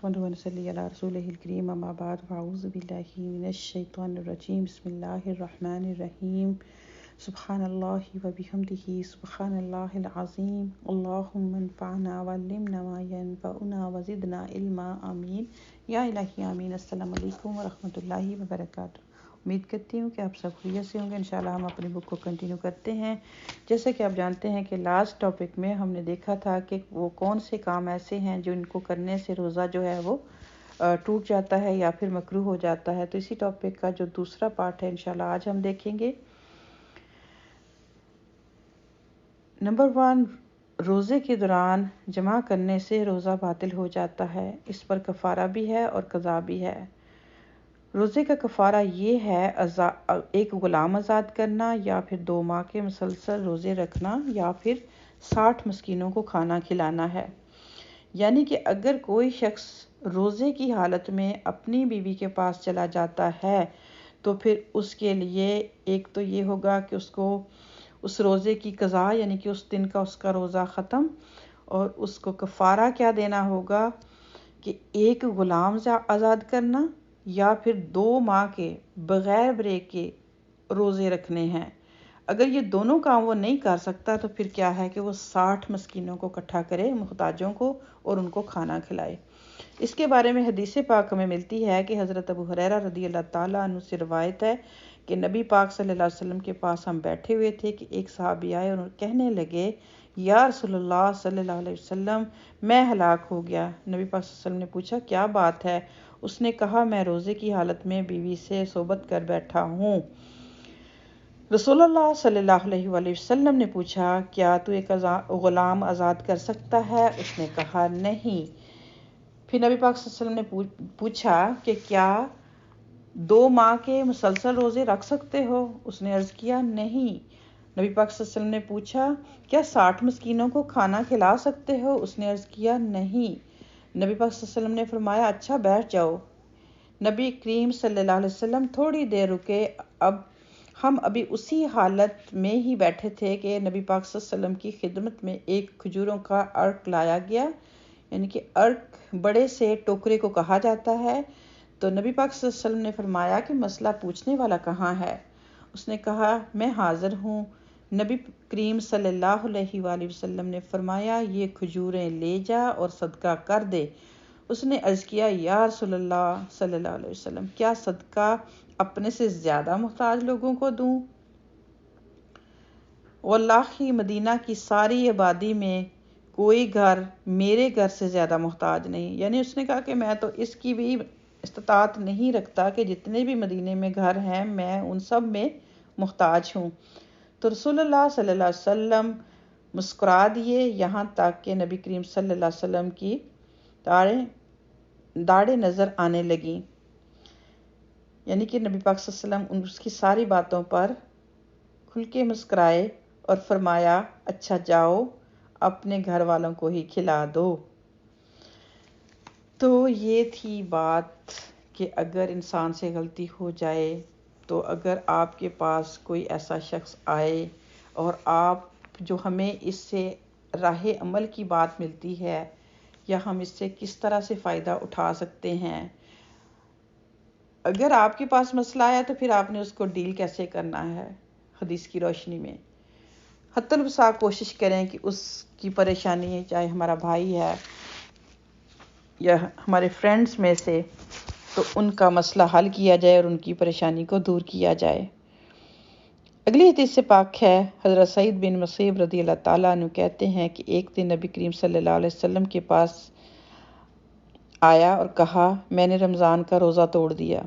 नहमदुहु व नसल्ली अला रसूलिहिल करीम अम्मा बाद फ़अऊज़ु बिल्लाहि मिनश्शैतानिर रजीम बिस्मिल्लाहिर रहमानिर रहीम सुब्हानल्लाहि व बिहम्दिही सुब्हानल्लाहिल अज़ीम अल्लाहुम्मा अन्फ़अना वअल्लिमना मा यनफ़अुना व ज़िदना इल्मा आमीन या इलाही आमीन। अस्सलामु अलैकुम व रहमतुल्लाहि व बरकातुहू। उम्मीद करती हूँ कि आप सब खैरियत से होंगे। इंशाल्लाह हम अपनी बुक को कंटिन्यू करते हैं। जैसे कि आप जानते हैं कि लास्ट टॉपिक में हमने देखा था कि वो कौन से काम ऐसे हैं जो इनको करने से रोज़ा जो है वो टूट जाता है या फिर मकरूह हो जाता है। तो इसी टॉपिक का जो दूसरा पार्ट है इंशाल्लाह आज हम देखेंगे। नंबर 1, रोज़े के दौरान जमा करने से रोज़ा बातिल हो जाता है। इस पर कफ़ारा भी है और क़ज़ा भी है। रोज़े का कफ़ारा ये है एक ग़ुलाम आज़ाद करना या फिर 2 माह के मुसलसल रोज़े रखना या फिर 60 मस्कीनों को खाना खिलाना है। यानी कि अगर कोई शख्स रोज़े की हालत में अपनी बीवी के पास चला जाता है तो फिर उसके लिए एक तो ये होगा कि उसको उस रोज़े की क़ज़ा यानी कि उस दिन का उसका रोज़ा ख़त्म, और उसको कफ़ारा क्या देना होगा कि एक ग़ुलाम आज़ाद करना या फिर 2 माह के बग़ैर ब्रेक के रोज़े रखने हैं। अगर ये दोनों काम वो नहीं कर सकता तो फिर क्या है कि वो 60 मस्कीनों को इकट्ठा करे, मुहताजों को, और उनको खाना खिलाए। इसके बारे में हदीस पाक हमें मिलती है कि हज़रत अबू हुरैरा रज़ियल्लाहु ताला अन्हु से रिवायत है कि नबी पाक सल्लल्लाहु अलैहि वसल्लम के पास हम बैठे हुए थे कि एक सहाबी आए और कहने लगे, या रसूलुल्लाह सल्लल्लाहु अलैहि वसल्लम, मैं हलाक हो गया। नबी पाक सल्लल्लाहु अलैहि वसल्लम ने पूछा, क्या बात है? उसने कहा, मैं रोज़े की हालत में बीवी से सोबत कर बैठा हूँ। रसूलुल्लाह सल्लल्लाहु अलैहि वसल्लम ने पूछा, क्या तू एक ग़ुलाम आज़ाद कर सकता है? उसने कहा, नहीं। फिर नबी पाक सल्लल्लाहु अलैहि वसल्लम ने पूछा कि क्या 2 माह के मुसलसल रोज़े रख सकते हो? उसने अर्ज़ किया, नहीं। नबी पाक सल्लल्लाहु अलैहि वसल्लम ने पूछा, क्या 60 मस्कीनों को खाना खिला सकते हो? उसने अर्ज़ किया, नहीं। नबी पाक सल्लल्लाहु अलैहि वसल्लम ने फरमाया, अच्छा बैठ जाओ। नबी करीम सल्लल्लाहु अलैहि वसल्लम थोड़ी देर रुके। अब हम अभी उसी हालत में ही बैठे थे कि नबी पाक सल्लल्लाहु अलैहि वसल्लम की खिदमत में एक खजूरों का अर्क लाया गया, यानी कि अर्क बड़े से टोकरे को कहा जाता है। तो नबी पाक सल्लल्लाहु अलैहि वसल्लम ने फरमाया कि मसला पूछने वाला कहाँ है? उसने कहा, मैं हाज़िर हूँ। नबी करीम सल्लल्लाहु अलैहि वसल्लम ने फरमाया, ये खजूरें ले जा और सदका कर दे। उसने अर्ज़ किया, या रसूलल्लाह सल्लल्लाहु अलैहि वसल्लम, क्या सदका अपने से ज़्यादा मुहताज लोगों को दूँ? वल्लाही मदीना की सारी आबादी में कोई घर मेरे घर से ज़्यादा मुहताज नहीं। यानी उसने कहा कि मैं तो इसकी भी इस्तात नहीं रखता कि जितने भी मदीने में घर हैं मैं उन सब में मुहताज हूँ। तो रसूलुल्लाह सल्लल्लाहु अलैहि वसल्लम मुस्कुरा दिए, यहाँ तक कि नबी करीम सल्लल्लाहु अलैहि वसल्लम की दाढ़ें नज़र आने लगीं। यानी कि नबी पाक सल्लल्लाहु अलैहि वसल्लम उसकी सारी बातों पर खुल के मुस्कुराए और फरमाया, अच्छा जाओ अपने घर वालों को ही खिला दो। तो ये थी बात कि अगर इंसान से गलती हो जाए, तो अगर आपके पास कोई ऐसा शख्स आए और आप जो हमें इससे राह अमल की बात मिलती है या हम इससे किस तरह से फ़ायदा उठा सकते हैं, अगर आपके पास मसला आया तो फिर आपने उसको डील कैसे करना है हदीस की रोशनी में। हत्तल वसा कोशिश करें कि उसकी परेशानी है, चाहे हमारा भाई है या हमारे फ्रेंड्स में से, तो उनका मसला हल किया जाए और उनकी परेशानी को दूर किया जाए। अगली हदीस से पाक है, हज़रत सईद बिन मुसैब रज़ियल्लाहु ताला अन्हु कहते हैं कि एक दिन नबी करीम सल्लल्लाहु अलैहि वसल्लम के पास आया और कहा, मैंने रमज़ान का रोज़ा तोड़ दिया।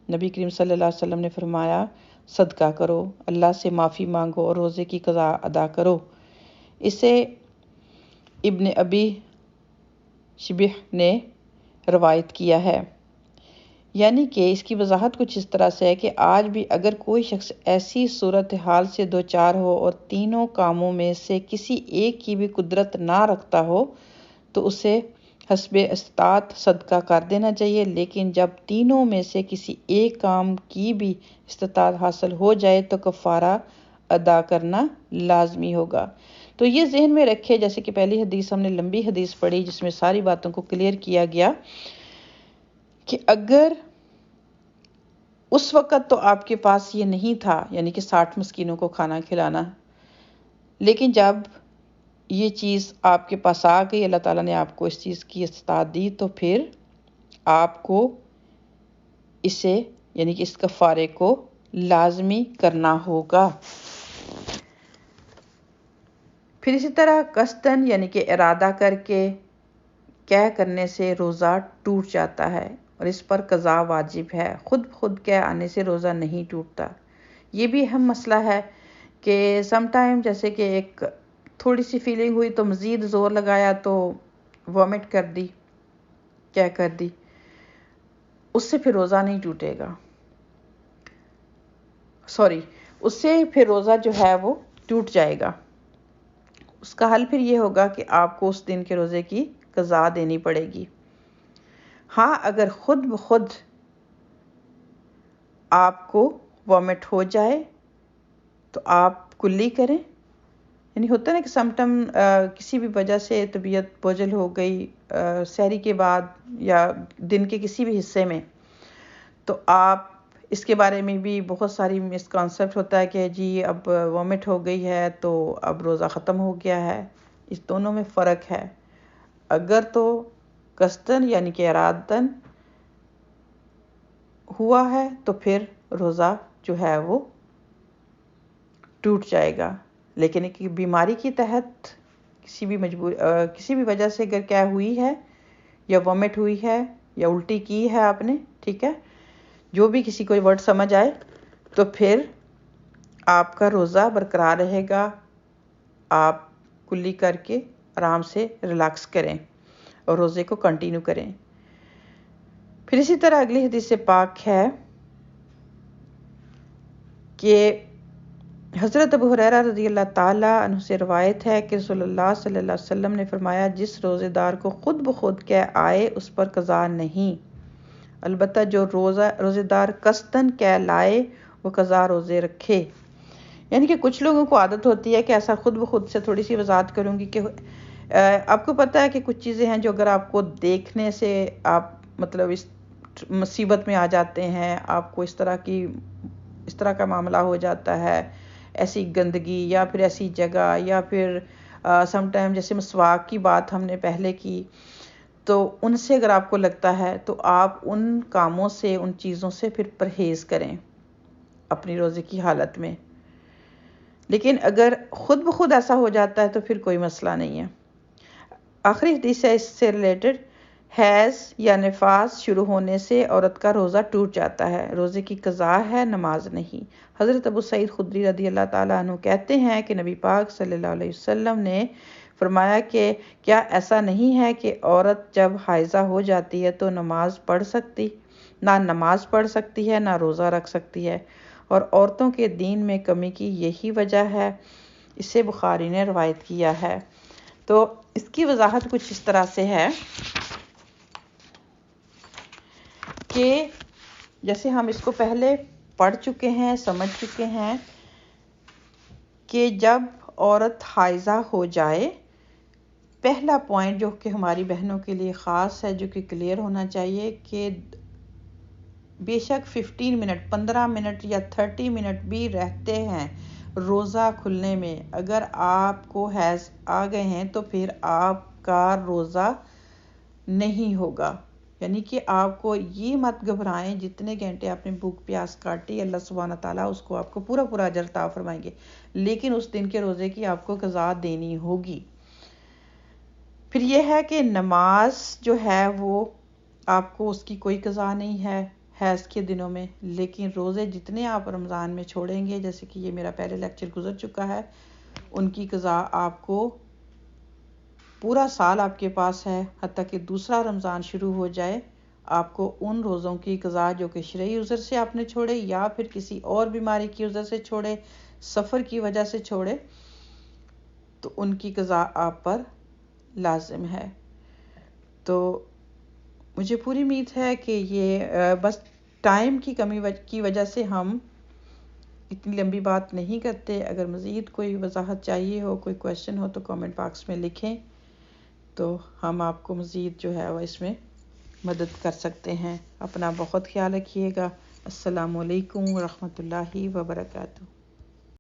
नबी करीम सल्लल्लाहु अलैहि वसल्लम ने फरमाया, सदका करो, अल्लाह से माफ़ी मांगो और रोज़े की क़ज़ा अदा करो। इसे इब्न अबी शिबिह ने रवायत किया है। यानी कि इसकी वजाहत कुछ इस तरह से है कि आज भी अगर कोई शख्स ऐसी सूरत हाल से दो चार हो और तीनों कामों में से किसी एक की भी कुदरत ना रखता हो तो उसे हस्बे इस्तात सदका कर देना चाहिए। लेकिन जब तीनों में से किसी एक काम की भी इस्तात हासिल हो जाए तो कफ़ारा अदा करना लाजमी होगा। تو یہ ذہن میں رکھے، جیسے کہ پہلی حدیث ہم نے لمبی حدیث پڑھی جس میں ساری باتوں کو کلیئر کیا گیا کہ اگر اس وقت تو آپ کے پاس یہ نہیں تھا، یعنی کہ 60 مسکینوں کو کھانا کھلانا، لیکن جب یہ چیز آپ کے پاس آ گئی، اللہ تعالیٰ نے آپ کو اس چیز کی استطاعت دی، تو پھر آپ کو اسے یعنی کہ اس کفارے کو لازمی کرنا ہوگا۔ پھر اسی طرح قصدن یعنی کہ ارادہ کر کے قے کرنے سے روزہ ٹوٹ جاتا ہے اور اس پر قضا واجب ہے۔ خود قے آنے سے روزہ نہیں ٹوٹتا۔ یہ بھی اہم مسئلہ ہے کہ سم ٹائم جیسے کہ ایک تھوڑی سی فیلنگ ہوئی تو مزید زور لگایا تو وامٹ کر دی، قے کر دی، اس سے پھر روزہ نہیں ٹوٹے گا، اس سے پھر روزہ جو ہے وہ ٹوٹ جائے گا۔ اس کا حل پھر یہ ہوگا کہ آپ کو اس دن کے روزے کی قضا دینی پڑے گی۔ ہاں اگر خود بخود آپ کو وامٹ ہو جائے تو آپ کلی کریں، یعنی ہوتا ہے نا کہ سم ٹائم کسی بھی وجہ سے طبیعت بوجھل ہو گئی سحری کے بعد یا دن کے کسی بھی حصے میں، تو آپ اس کے بارے میں بھی بہت ساری مسکانسیپٹ ہوتا ہے کہ جی اب وامٹ ہو گئی ہے تو اب روزہ ختم ہو گیا ہے۔ اس دونوں میں فرق ہے۔ اگر تو قصدن یعنی کہ ارادتاً ہوا ہے تو پھر روزہ جو ہے وہ ٹوٹ جائے گا، لیکن ایک بیماری کے تحت کسی بھی وجہ سے اگر کیا ہوئی ہے یا وامٹ ہوئی ہے یا الٹی کی ہے آپ نے، ٹھیک ہے، جو بھی کسی کو ورڈ سمجھ آئے، تو پھر آپ کا روزہ برقرار رہے گا۔ آپ کلی کر کے آرام سے ریلیکس کریں اور روزے کو کنٹینیو کریں۔ پھر اسی طرح اگلی حدیث پاک ہے کہ حضرت ابو ہریرہ رضی اللہ تعالیٰ عنہ سے روایت ہے کہ رسول اللہ صلی اللہ علیہ وسلم نے فرمایا، جس روزے دار کو خود بخود قے آئے اس پر قضا نہیں، البتہ جو روزے دار قصدن قے لائے وہ قضا روزے رکھے۔ یعنی کہ کچھ لوگوں کو عادت ہوتی ہے کہ ایسا خود بخود سے تھوڑی سی وضاحت کروں گی کہ آپ کو پتہ ہے کہ کچھ چیزیں ہیں جو اگر آپ کو دیکھنے سے آپ مطلب اس مصیبت میں آ جاتے ہیں، آپ کو اس طرح کا معاملہ ہو جاتا ہے، ایسی گندگی یا پھر ایسی جگہ یا پھر سم ٹائم جیسے مسواک کی بات ہم نے پہلے کی، تو ان سے اگر آپ کو لگتا ہے تو آپ ان کاموں سے ان چیزوں سے پھر پرہیز کریں اپنی روزے کی حالت میں۔ لیکن اگر خود بخود ایسا ہو جاتا ہے تو پھر کوئی مسئلہ نہیں ہے۔ آخری حدیث ہے اس سے ریلیٹڈ، حیض یا نفاس شروع ہونے سے عورت کا روزہ ٹوٹ جاتا ہے، روزے کی قضا ہے، نماز نہیں۔ حضرت ابو سعید خدری رضی اللہ تعالیٰ عنہ کہتے ہیں کہ نبی پاک صلی اللہ علیہ وسلم نے فرمایا کہ کیا ایسا نہیں ہے کہ عورت جب حائضہ ہو جاتی ہے تو نہ نماز پڑھ سکتی ہے نہ روزہ رکھ سکتی ہے، اور عورتوں کے دین میں کمی کی یہی وجہ ہے۔ اسے بخاری نے روایت کیا ہے۔ تو اس کی وضاحت کچھ اس طرح سے ہے کہ جیسے ہم اس کو پہلے پڑھ چکے ہیں، سمجھ چکے ہیں کہ جب عورت حائضہ ہو جائے، پہلا پوائنٹ جو کہ ہماری بہنوں کے لیے خاص ہے، جو کہ کلیئر ہونا چاہیے کہ بے شک 15 منٹ یا 30 منٹ بھی رہتے ہیں روزہ کھلنے میں، اگر آپ کو حیض آ گئے ہیں تو پھر آپ کا روزہ نہیں ہوگا۔ یعنی کہ آپ کو یہ مت گھبرائیں، جتنے گھنٹے آپ نے بھوک پیاس کاٹی اللہ سبحانہ تعالیٰ اس کو آپ کو پورا اجر عطا فرمائیں گے، لیکن اس دن کے روزے کی آپ کو قضا دینی ہوگی۔ پھر یہ ہے کہ نماز جو ہے وہ آپ کو اس کی کوئی قضا نہیں ہے حیض کے دنوں میں، لیکن روزے جتنے آپ رمضان میں چھوڑیں گے، جیسے کہ یہ میرا پہلے لیکچر گزر چکا ہے، ان کی قضا آپ کو پورا سال آپ کے پاس ہے، حتیٰ کہ دوسرا رمضان شروع ہو جائے، آپ کو ان روزوں کی قضا جو کہ شرعی عذر سے آپ نے چھوڑے یا پھر کسی اور بیماری کی عذر سے چھوڑے، سفر کی وجہ سے چھوڑے، تو ان کی قضا آپ پر لازم ہے۔ تو مجھے پوری امید ہے کہ یہ بس ٹائم کی کمی کی وجہ سے ہم اس لیکچر کو یہیں پہ ختم کریں گے۔ انشاءاللہ اگلے لیکچر میں ہم اس کو کنٹینیو کریں گے۔ تب تک کے لیے اللہ تعالیٰ آپ کو اتنی لمبی بات نہیں کرتے. اگر مزید کوئی وضاحت چاہیے ہو، کوئی کویشچن ہو تو کامنٹ باکس میں لکھیں، تو ہم آپ کو مزید جو ہے وہ اس میں مدد کر سکتے ہیں. اپنا بہت خیال رکھیے گا. السلام علیکم ورحمۃ اللہ وبرکاتہ.